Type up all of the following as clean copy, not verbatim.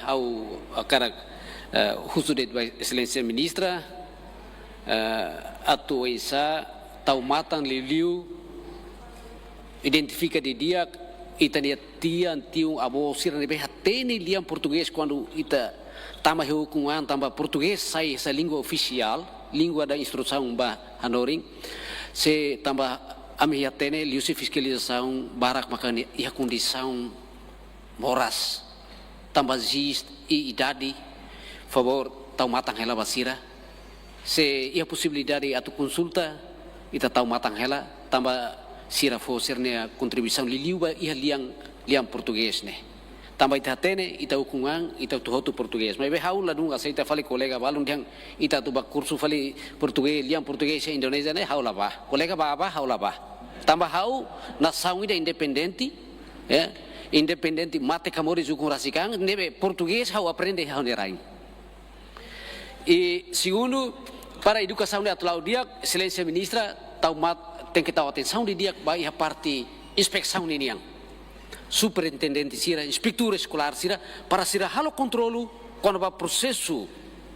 ao cara khusus de excelência ministra atu isa tau matang liliu identifica de dia itania tiang abo sira nebe hatene liam português quando ita tama hukuman tamba português sai essa língua oficial língua da instrução ba hanoring se tamba ami hatene liu se fiscalização barak makani ia condição moras tamba zist e idade favor tau matang hela basira se ia possibilidade atu consulta ita tau matang hela tamba sira fo sirne contribuição liliuba ia liang português ne tamba ita tene ita ukungang ita tuhotu português mas be haula dunga se ita fale colega balun diang ita tu bak kursu fale português liang português Indonesia ne haula ba colega ba haula ba tamba hau na saúde independente independente mate kamori zukun rasikang nebe português hau aprende hau nerain e segundo para educação de atlau dia excelência ministra tau tem que dar atenção de dia vai a parte inspeção niniang superintendente sira inspektur escolar sira para sira halo controlo quando va processo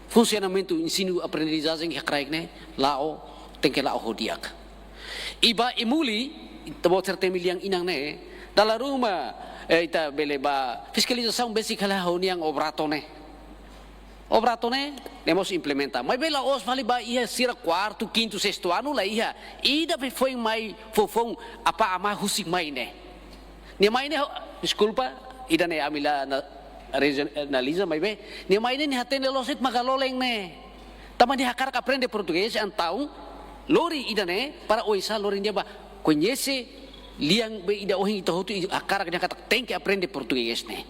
funcionamento ensino aprendizagem que craig ne lao tem que lao hodiak iba imuli tabo certe miliang inang ne dalam rumah ita beleba fiscalização basic hala honiang obratone nemos implementar mas bela os vale ba ia sira quarto quinto sexto ano lá ia ida foi mai fofão apa ama husik mai ne mai ne desculpa ida ne amila regionaliza mas be mai ne hatene loset magaloleng ne tama dia hakar aprende português antau lori ida ne para oisa lori dia ba conhece liang be ida ohin ita hotu hakar dia kata tem que aprender português ne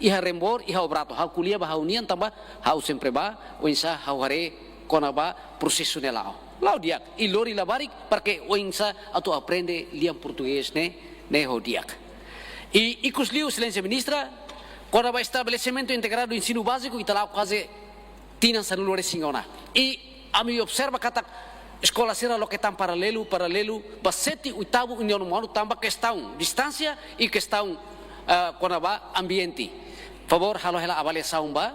iha rembor iha obrato hau kuliah ba hau nian tamba hau sempre ba oinsa hau hare kona ba processo ne lao dia ilori labarik porque oinsa atu aprende liam português ne ho diak e icusliu excelência ministra kona ba estabelecimento integrado do ensino básico italau quase tinan sanulore singona e ami observa kata escola sera lo que tam paralelo ba seti oitavo união humano tamba questão distância e questão kona ba ambiente favor halo hela avaliação ba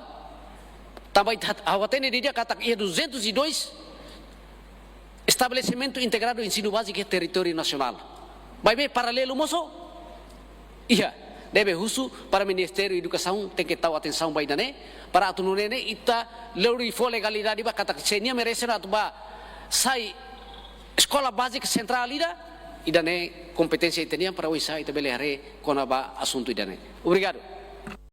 também awatene dia kata ia 202 estabelecimento integrado de ensino básico e território nacional vai ver paralelo moço deve husu para Ministério da Educação tem que dar atenção ba idane para atunune ita leuri fo legalidade ba kata senia merece na ba sai escola básica central idane competência itania para o isai tabelehare kona ba assunto idane obrigado.